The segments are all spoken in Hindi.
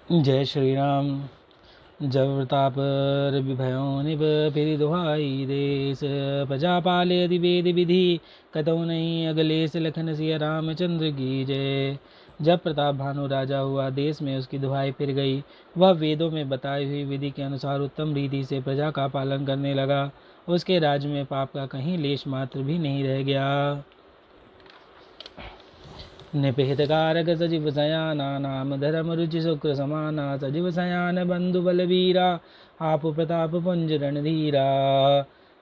जय श्री राम। जब प्रताप भयो निभ फिर दुहाई देश, प्रजा पाले यदि वेद विधि कतौ नहीं अगलेश, लखन सिया रामचंद्र की जय। जब प्रताप भानु राजा हुआ, देश में उसकी दुहाई फिर गई। वह वेदों में बताई हुई विधि के अनुसार उत्तम रीति से प्रजा का पालन करने लगा। उसके राज्य में पाप का कहीं लेश मात्र भी नहीं रह गया। निपिहित कारक सजीव सयाना, नाम धर्म रुचि शुक्र समाना, सजीव सयान बंधु बलवीरा, आप प्रताप पुंज रणधीरा।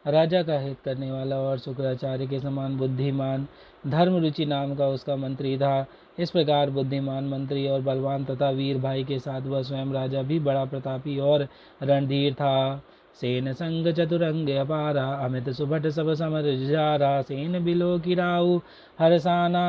राजा का हित करने वाला और शुक्राचार्य के समान बुद्धिमान, धर्म रुचि नाम का उसका मंत्री था। इस प्रकार बुद्धिमान मंत्री और बलवान तथा वीर भाई के साथ वह स्वयं राजा भी बड़ा प्रतापी और रणधीर था। सेन संग चतुरंग अपारा, अमित सुभट सब समर जारा, सेन बिलो की राउ हरसाना,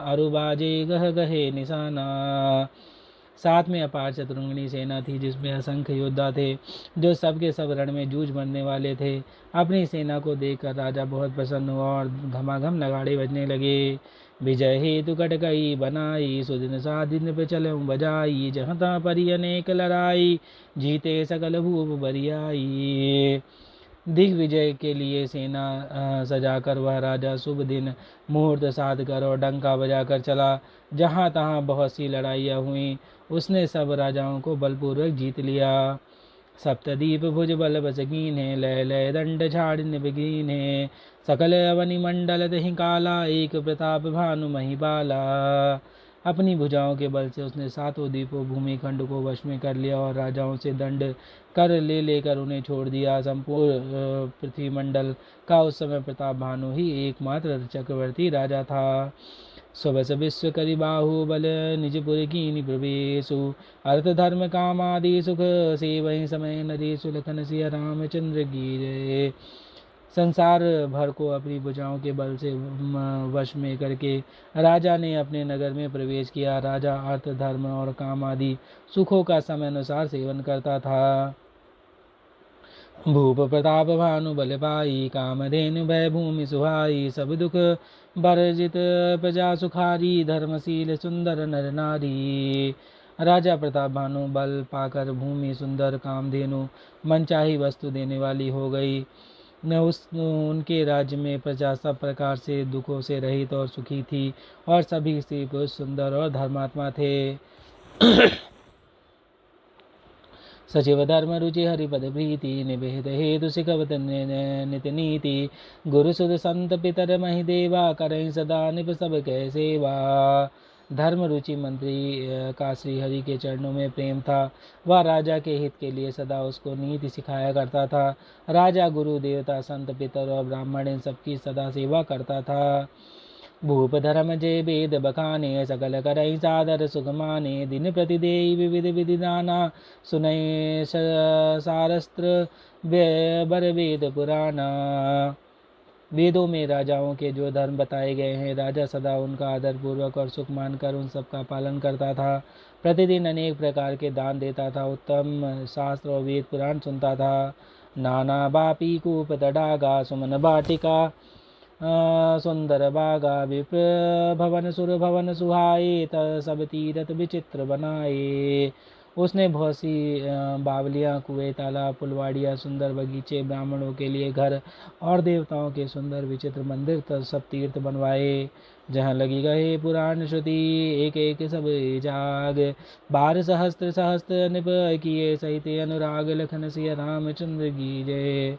अरुबाजे गह गहे निशाना। साथ में अपार चतुरंगनी सेना थी, जिसमें असंख्य योद्धा थे, जो सबके सब रण में जूझ मरने वाले थे। अपनी सेना को देखकर राजा बहुत प्रसन्न हुआ और घमाघम नगाड़े बजने लगे। विजय हेतु कटकई बनाई, सुदिन सादिन पे चलऊं बजाई, जहाँ तहाँ परी अनेक लड़ाई, जीते सकल भूप बरियाई। दिग्विजय के लिए सेना सजाकर वह राजा शुभ दिन मुहूर्त साध कर और डंका बजाकर चला। जहाँ तहाँ बहुत सी लड़ाइयाँ हुई, उसने सब राजाओं को बलपूर्वक जीत लिया। सप्तदीप भुज बल बस कीन्हे, लय लय दंड छाड़िन बिकीन्हे, सकल अवनि मंडल तहि काला, एक प्रताप भानु महिपाला। अपनी भुजाओं के बल से उसने सातों द्वीपों भूमिखंड को वश में कर लिया और राजाओं से दंड कर लेकर उन्हें छोड़ दिया। संपूर्ण पृथ्वी मंडल का उस समय प्रताप भानु ही एकमात्र चक्रवर्ती राजा था। सुबस विश्व करि बाहु बल, निजपुर कीनि प्रवेशु, अर्थ धर्म काम आदि सुख, से वही समय नरेशु, लखन सिया रामचंद्र की जय। संसार भर को अपनी भुजाओं के बल से वश में करके राजा ने अपने नगर में प्रवेश किया। राजा अर्थ धर्म और काम आदि सुखों का समय अनुसार सेवन करता था। भूप प्रताप भानु बल पाई, कामधेनु भय भूमि सुहाई, सब दुख बरजित प्रजा सुखारी, धर्मशील सुंदर नर नारी। राजा प्रताप भानु बल पाकर भूमि सुंदर, कामधेनु मनचाही वस्तु देने वाली हो गई। न उनके राज्य में प्रजा सब प्रकार से दुखों से रहित और सुखी थी, और सभी स्त्री पुरुष सुंदर और धर्मात्मा थे। सचिव धर्म रुचि हरिपद प्रीति, निभेद हेतु सिखवत नित नीति, गुरु सुध संत पितर महि देवा, करहि सदा निप सब कै सेवा। धर्म रुचि मंत्री का श्री हरि के चरणों में प्रेम था। वह राजा के हित के लिए सदा उसको नीति सिखाया करता था। राजा गुरु देवता संत पितर और ब्राह्मण इन सबकी सदा सेवा करता था। भूप धर्म जय वेद बखाने, सकल करई सादर सुख माने, दिन प्रति देई विविध विधि दाना, सुनय सारस्त्र बर वेद पुराना। वेदों में राजाओं के जो धर्म बताए गए हैं, राजा सदा उनका आदर पूर्वक और सुख मानकर उन सब का पालन करता था। प्रतिदिन अनेक प्रकार के दान देता था, उत्तम शास्त्र और वेद पुराण सुनता था। नाना बापी कूप तडागा, सुमन बाटिका सुंदर बागा, विप्र भवन सुर भवन सुहाए, सब तीरथ विचित्र बनाए। उसने बहुत सी बावलियाँ, कुएं, तालाब, फुलवाड़ियाँ, सुंदर बगीचे, ब्राह्मणों के लिए घर और देवताओं के सुंदर विचित्र मंदिर सब तीर्थ बनवाए। जहाँ लगी गए पुराण श्रुति, एक एक सब जाग, 12 सहस्त्र सहस्त्र निप किए, सहित अनुराग, लखन सिया रामचंद्र की जय।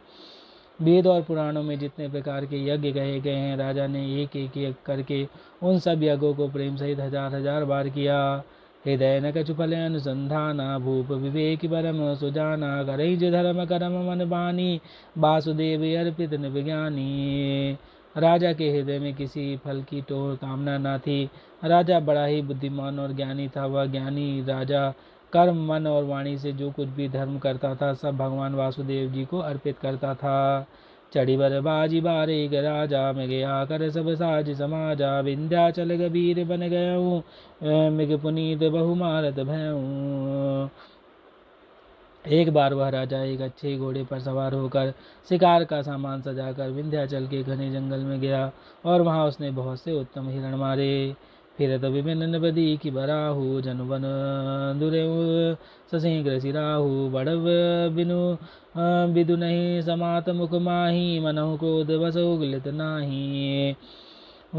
वेद और पुराणों में जितने प्रकार के यज्ञ कहे गए हैं, राजा ने एक एक यज्ञ करके उन सब यज्ञों को प्रेम सहित हजार हजार बार किया। हृदय न कछु फल अनुसंधाना, भूप विवेक परम सुजाना, करई जो धर्म करम मन बानी, वासुदेव अर्पित विज्ञानी। राजा के हृदय में किसी फल की तो कामना न थी। राजा बड़ा ही बुद्धिमान और ज्ञानी था। वह ज्ञानी राजा कर्म, मन और वाणी से जो कुछ भी धर्म करता था, सब भगवान वासुदेव जी को अर्पित करता था। चढ़ी बर बाजी बारे राजा, में गया कर सब साज समाजा, विंध्याचल गबीर बन गयऊँ, मृग पुनीत बहु मारत भयऊँ। एक बार वह राजा एक अच्छे घोड़े पर सवार होकर शिकार का सामान सजाकर विंध्याचल के घने जंगल में गया, और वहां उसने बहुत से उत्तम हिरण मारे। फिर तो विभिन्न नबदी की बराहु जनुवन दुरेऊ ससिंह सिराहु बड़व बिनु बिदु नहीं समात मुख माही मनहु क्रोध बसो गिलित नाही।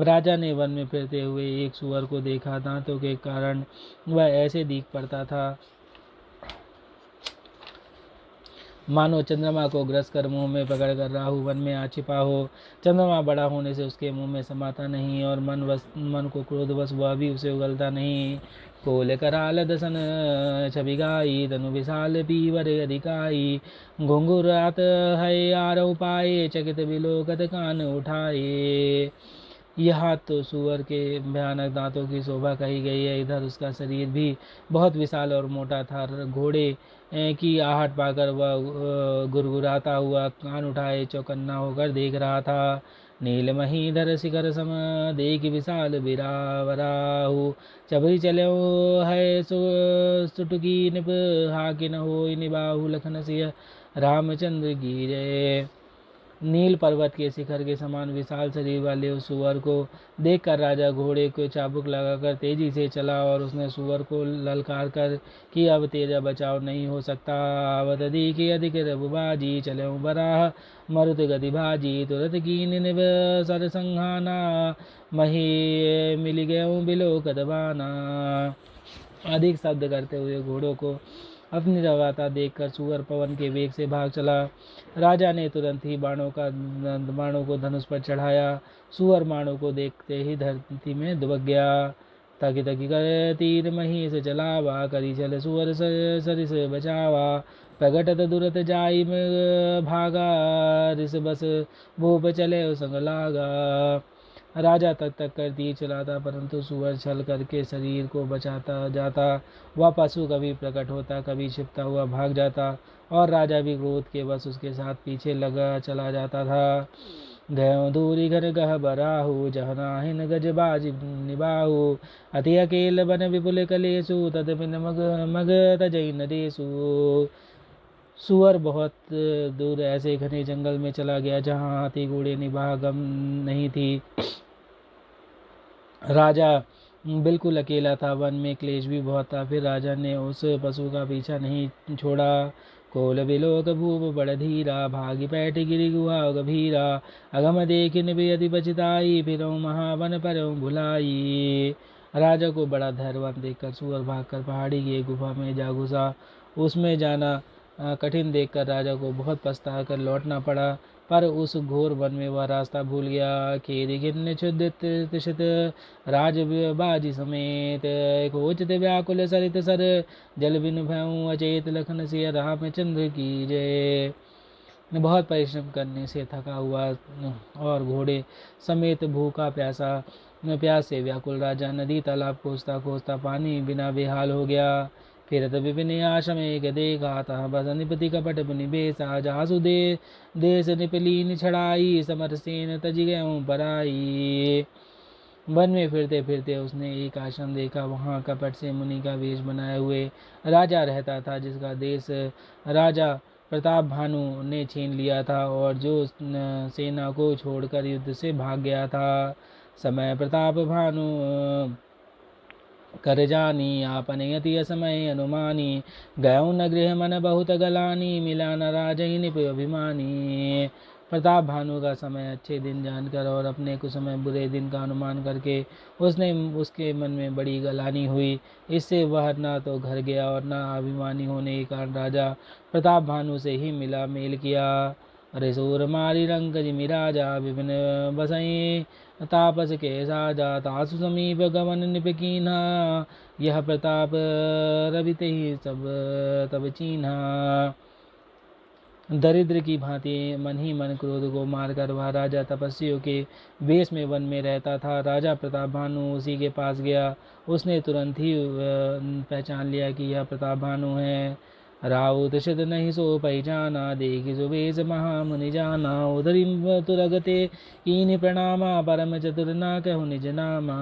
राजा ने वन में फिरते हुए एक सुअर को देखा। दांतों के कारण वह ऐसे दिख पड़ता था मानो चंद्रमा को ग्रस कर मुंह में पकड़कर राहु वन में आ छिपा हो। चंद्रमा बड़ा होने से उसके मुंह में समाता नहीं और मन को क्रोधवश वह भी उसे उगलता नहीं। कोल कराल दसन छवि गाई तनु विशाल पीवर अधिकाई घुंघुरात है आरव पाए चकित विलोकत कान उठाए। यहाँ तो सुअर के भयानक दांतों की शोभा कही गई है। इधर उसका शरीर भी बहुत विशाल और मोटा था। घोड़े की आहट पाकर वह गुरगुराता हुआ कान उठाए चौकन्ना होकर देख रहा था। नीलमहीधर शिखर सम देख विशाल बिरावराहु चबरी चलो है सुटुकी निप हाकिन हो निबाहु लखन सिंह रामचंद्र की जय। नील पर्वत के शिखर के समान विशाल शरीर वाले उस सुअर को देखकर राजा घोड़े को चाबुक लगाकर तेजी से चला और उसने सुअर को ललकार कर कि अब तेरा बचाव नहीं हो सकता। आवत देखी अधिक रघुबाजी चले बराह मरुत गति भाजी तुरंत की निब सर संहाना मही मिल गये बिलो कदबाना। अधिक शब्द करते हुए घोड़ों को अपनी रवाता देखकर सुअर पवन के वेग से भाग चला। राजा ने तुरंत ही बाणों को धनुष पर चढ़ाया। सुअर बाणों को देखते ही धरती में दुबक गया। ताकि तकी कर तीर मही से चलावा करी चल सुअर सरिस बचावा प्रगटत दुरत जाई में भागा रिस बस भूप चले संग लागा। राजा तक कर तीर चलाता परंतु सुअर छल करके शरीर को बचाता जाता। वह पशु कभी प्रकट होता कभी छिपता हुआ भाग जाता और राजा भी क्रोध के बस उसके साथ पीछे लगा चला जाता था। गयो दूरी घर गह बराहु जहनाहिन गज बाज निबाहु अति अकेल बन विपुल कलेसु तदपिन मग तजई नरेसु। सुअर बहुत दूर ऐसे घने जंगल में चला गया जहाँ हाथी घोड़े निबाह गम नहीं थी। राजा बिल्कुल अकेला था। वन में क्लेश भी बहुत था। फिर राजा ने उस पशु का पीछा नहीं छोड़ा। कोल बिलोक भूप बड़ धीरा भागी पैठ गिरी गुहा गभीरा अगम देखिन भी अति बचिताई फिर महावन पर भुलाई। राजा को बड़ा धैर्यवान देखकर सुअर भागकर पहाड़ी की एक गुफा में जा घुसा। उसमें जाना कठिन देखकर राजा को बहुत पछता कर लौटना पड़ा। पर उस घोर वन में वह रास्ता भूल गया। खेद गिन क्षुदित राज बाजी समेत कोचित व्याकुल सरित सर जल बिन भयऊ अचेत लखन सिंह रामचंद्र की जय। बहुत परिश्रम करने से थका हुआ और घोड़े समेत भूखा प्यास से व्याकुल राजा नदी तालाब खोजता खोजता पानी बिना बेहाल हो गया। फिर विपिन आश्रम एक देखा तह बस निपति कपट पुनि बेसा जासु देश निपलीन छड़ाई समर सेन तज गयऊं पराई। वन में फिरते फिरते उसने एक आश्रम देखा। वहाँ कपट से मुनि का वेश बनाए हुए राजा रहता था जिसका देश राजा प्रताप भानु ने छीन लिया था और जो सेना को छोड़कर युद्ध से भाग गया था। समय प्रताप भानु कर जानी आपने अति असमय अनुमानी गयो न गृह मन बहुत गलानी मिला न राजई निप अभिमानी। प्रताप भानु का समय अच्छे दिन जानकर और अपने कुछ समय बुरे दिन का अनुमान करके उसके मन में बड़ी गलानी हुई। इससे वह न तो घर गया और न अभिमानी होने के कारण राजा प्रताप भानु से ही मिला मेल किया। अरे सूर मारी रंग जिमि राजा विपिन बसई तापस के साजा तासु समीप गमन निपकीना यह प्रताप रविते ही सब तब चीन्हा। दरिद्र की भांति मन ही मन क्रोध को मारकर वह राजा तपस्वियों के वेश में वन में रहता था। राजा प्रताप भानु उसी के पास गया। उसने तुरंत ही पहचान लिया कि यह प्रताप भानु है। राउत शिद नहीं सो पहचाना देखी सुवेश महामुनि जाना उधरी तुरगते कीन प्रणामा परम चतुर ना कहु निज नामा।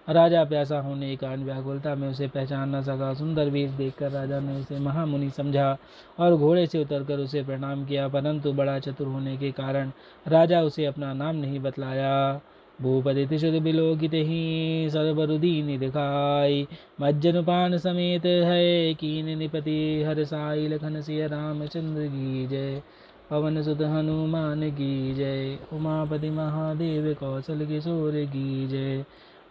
राजा प्यासा होने के कारण व्याकुलता में उसे पहचान न सका। सुंदर वेश देखकर राजा ने उसे महामुनि समझा और घोड़े से उतरकर उसे प्रणाम किया, परंतु बड़ा चतुर होने के कारण राजा उसे अपना नाम नहीं बतलाया। भूपति शुद्ध बिलोकित ही सर्वर दीन दिखाई। मज्जन पान समेत है कीन निपति हर साई। लखन सिया रामचंद्र की जय। पवन सुत हनुमान की जय। उमापति महादेव कौशल किशोर की जय।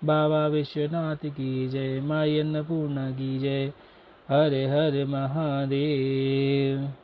बाबा विश्वनाथ की जय। माई अन्नपूर्णा की जय। हरे हरे महादेव।